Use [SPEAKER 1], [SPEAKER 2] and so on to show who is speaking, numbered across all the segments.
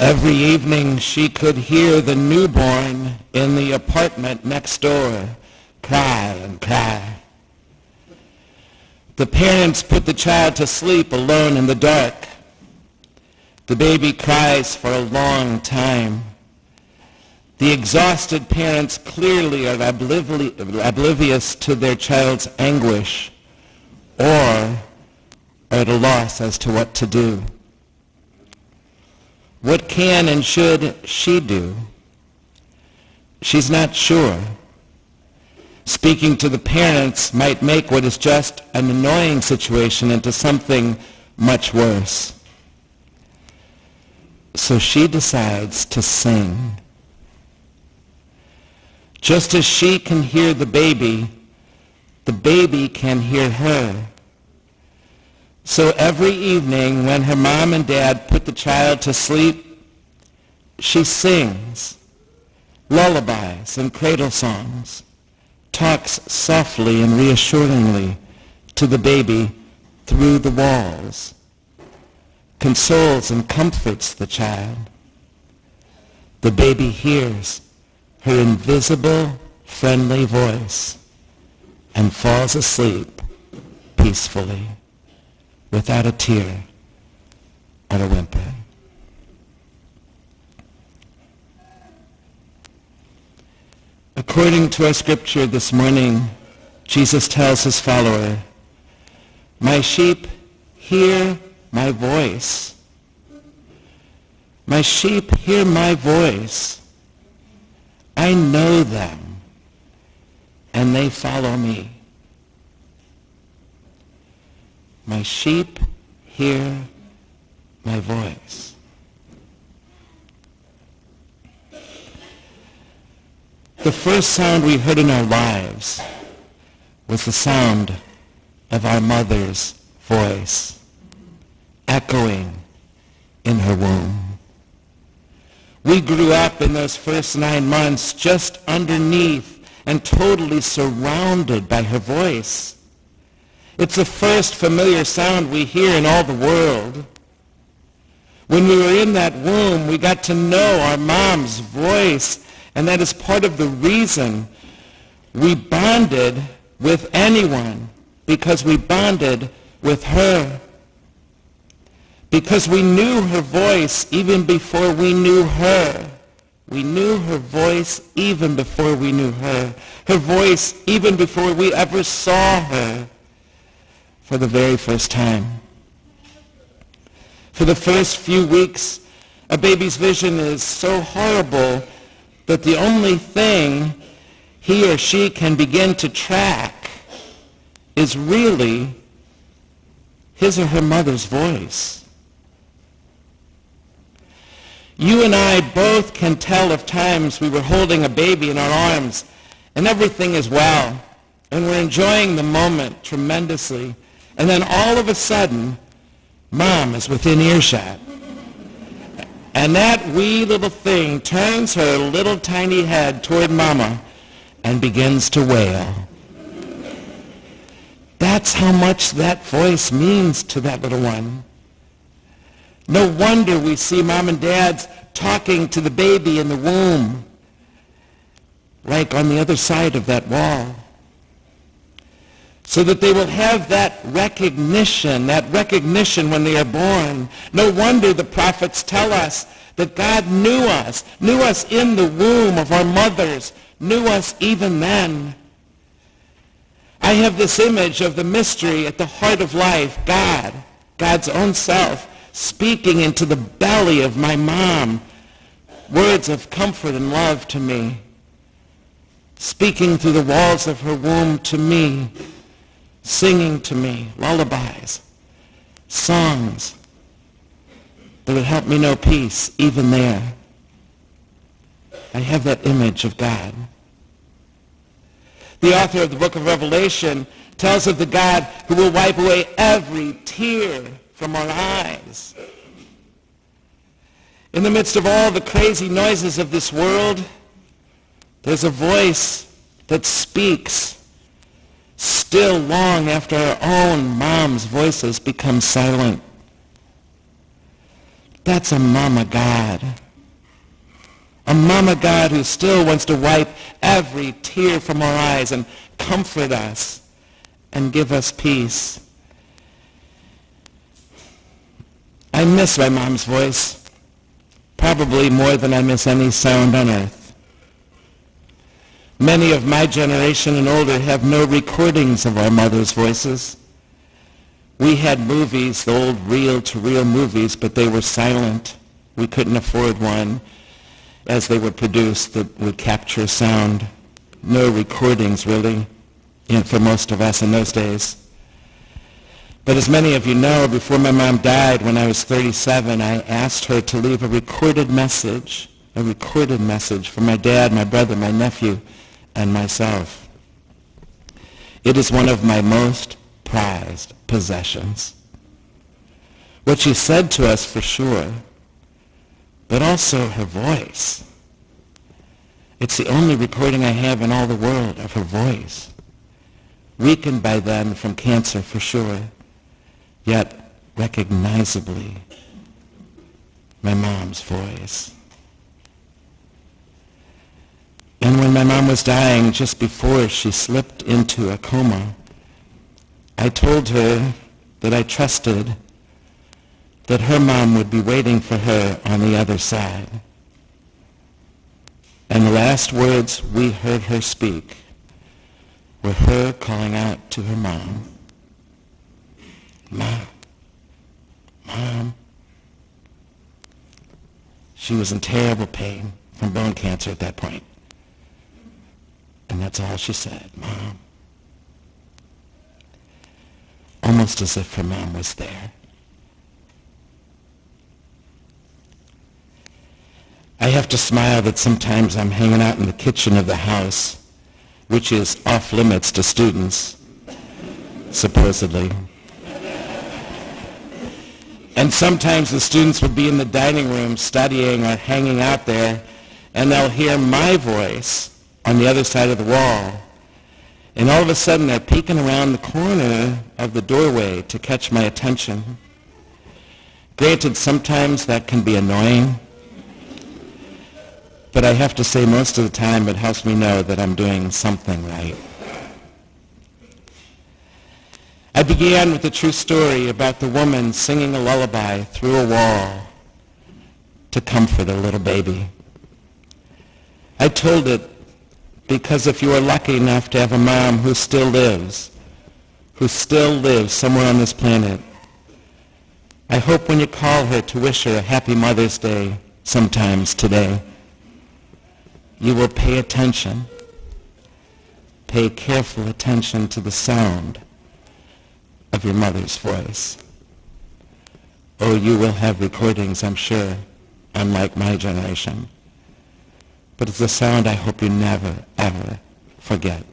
[SPEAKER 1] Every evening she could hear the newborn in the apartment next door cry and cry. The parents put the child to sleep alone in the dark. The baby cries for a long time. The exhausted parents clearly are oblivious to their child's anguish, or are at a loss as to what to do. What can and should she do? She's not sure. Speaking to the parents might make what is just an annoying situation into something much worse. So she decides to sing. Just as she can hear the baby can hear her. So every evening when her mom and dad put the child to sleep, she sings lullabies and cradle songs, talks softly and reassuringly to the baby through the walls, consoles and comforts the child. The baby hears her invisible, friendly voice and falls asleep peacefully, without a tear or a whimper. According to our scripture this morning, Jesus tells his follower, "My sheep hear my voice. My sheep hear my voice. I know them, and they follow me." My sheep hear my voice. The first sound we heard in our lives was the sound of our mother's voice echoing in her womb. We grew up in those first 9 months just underneath and totally surrounded by her voice. It's the first familiar sound we hear in all the world. When we were in that womb, we got to know our mom's voice, and that is part of the reason we bonded with anyone, because we bonded with her. Because we knew her voice even before we knew her. We knew her voice even before we knew her. Her voice even before we ever saw her for the very first time. For the first few weeks, a baby's vision is so horrible that the only thing he or she can begin to track is really his or her mother's voice. You and I both can tell of times we were holding a baby in our arms and everything is well, and we're enjoying the moment tremendously. And then all of a sudden, Mom is within earshot. And that wee little thing turns her little tiny head toward Mama and begins to wail. That's how much that voice means to that little one. No wonder we see Mom and Dads talking to the baby in the womb, like on the other side of that wall, so that they will have that recognition when they are born. No wonder the prophets tell us that God knew us in the womb of our mothers, knew us even then. I have this image of the mystery at the heart of life, God, God's own self, speaking into the belly of my mom, words of comfort and love to me, speaking through the walls of her womb to me, singing to me lullabies, songs that would help me know peace even there. I have that image of God. The author of the book of Revelation tells of the God who will wipe away every tear from our eyes. In the midst of all the crazy noises of this world, there's a voice that speaks still long after our own mom's voices become silent. That's a Mama God. A Mama God who still wants to wipe every tear from our eyes and comfort us and give us peace. I miss my mom's voice, probably more than I miss any sound on earth. Many of my generation and older have no recordings of our mother's voices. We had movies, the old reel-to-reel movies, but they were silent. We couldn't afford one as they were produced that would capture sound. No recordings, really, for most of us in those days. But as many of you know, before my mom died when I was 37, I asked her to leave a recorded message for my dad, my brother, my nephew, and myself. It is one of my most prized possessions. What she said to us for sure, but also her voice. It's the only recording I have in all the world of her voice. Weakened by then from cancer for sure, yet recognizably my mom's voice. And when my mom was dying, just before she slipped into a coma, I told her that I trusted that her mom would be waiting for her on the other side. And the last words we heard her speak were her calling out to her mom, "Mom, Mom." She was in terrible pain from bone cancer at that point. And that's all she said, "Mom." Almost as if her mom was there. I have to smile that sometimes I'm hanging out in the kitchen of the house, which is off limits to students, supposedly. And sometimes the students will be in the dining room studying or hanging out there, and they'll hear my voice on the other side of the wall. And all of a sudden they're peeking around the corner of the doorway to catch my attention. Granted, sometimes that can be annoying, but I have to say most of the time it helps me know that I'm doing something right. I began with a true story about the woman singing a lullaby through a wall to comfort a little baby. I told it because if you are lucky enough to have a mom who still lives somewhere on this planet, I hope when you call her to wish her a happy Mother's Day sometimes today, you will pay attention, pay careful attention to the sound of your mother's voice. Oh, you will have recordings, I'm sure, unlike my generation. But it's a sound I hope you never, ever forget.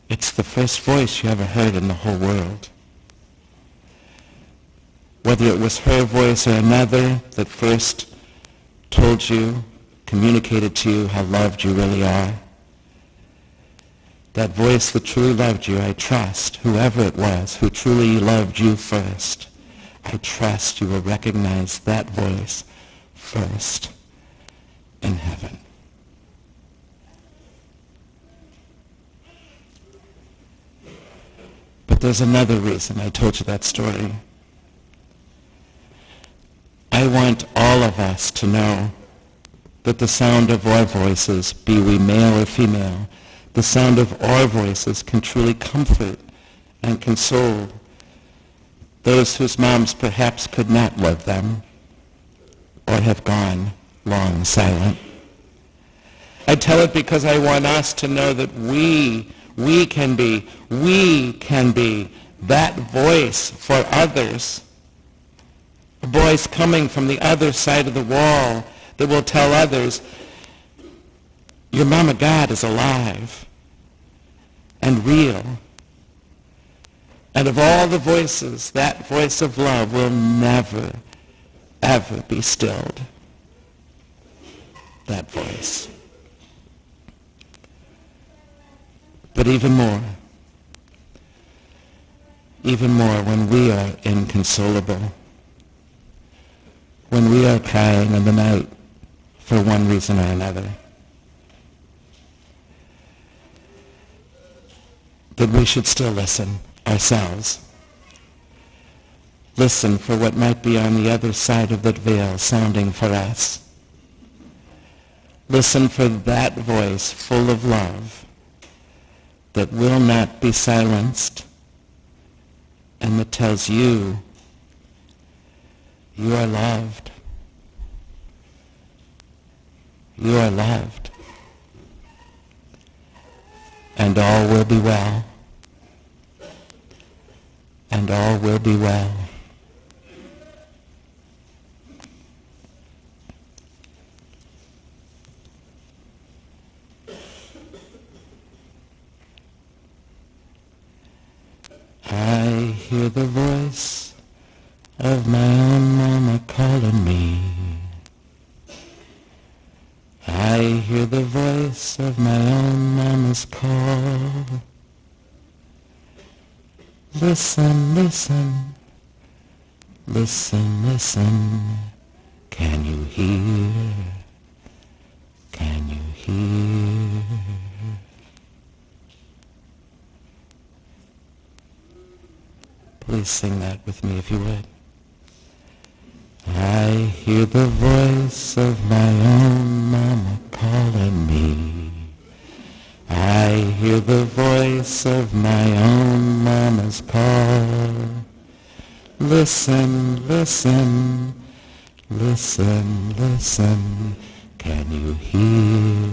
[SPEAKER 1] It's the first voice you ever heard in the whole world. Whether it was her voice or another that first told you, communicated to you how loved you really are. That voice that truly loved you, I trust, whoever it was who truly loved you first, I trust you will recognize that voice first in heaven. But there's another reason I told you that story. I want all of us to know that the sound of our voices, be we male or female, the sound of our voices can truly comfort and console those whose moms perhaps could not love them or have gone long silent. I tell it because I want us to know that we can be that voice for others, a voice coming from the other side of the wall that will tell others, your Mama God is alive and real. And of all the voices, that voice of love will never, ever be stilled. That voice. But even more when we are inconsolable, when we are crying in the night for one reason or another, that we should still listen ourselves. Listen for what might be on the other side of that veil sounding for us. Listen for that voice full of love that will not be silenced and that tells you you are loved. You are loved. And all will be well. And all will be well. I hear the voice of my own mama calling me. I hear the voice of my own mama's call. Listen, listen, listen, listen. Can you hear? Can you hear? Please sing that with me if you would. I hear the voice of my own mama calling me. I hear the voice of my own mama's call. Listen, listen, listen, listen. Can you hear?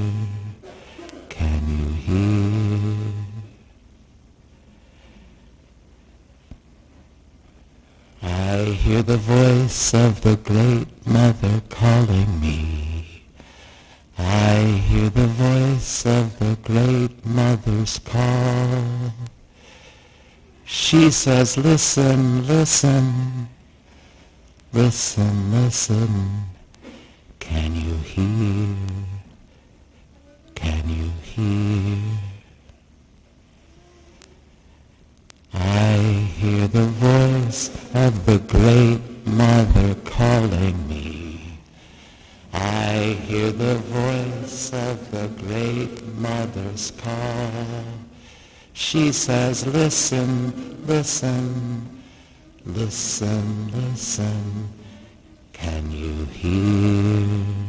[SPEAKER 1] Can you hear? I hear the voice of the great mother calling me. I hear the voice of the great mother's call. She says, listen, listen, listen, listen. Can you hear? Can you hear? I hear the voice of the great mother calling me. I hear the voice of the great mother's call. She says, listen, listen, listen, listen. Can you hear?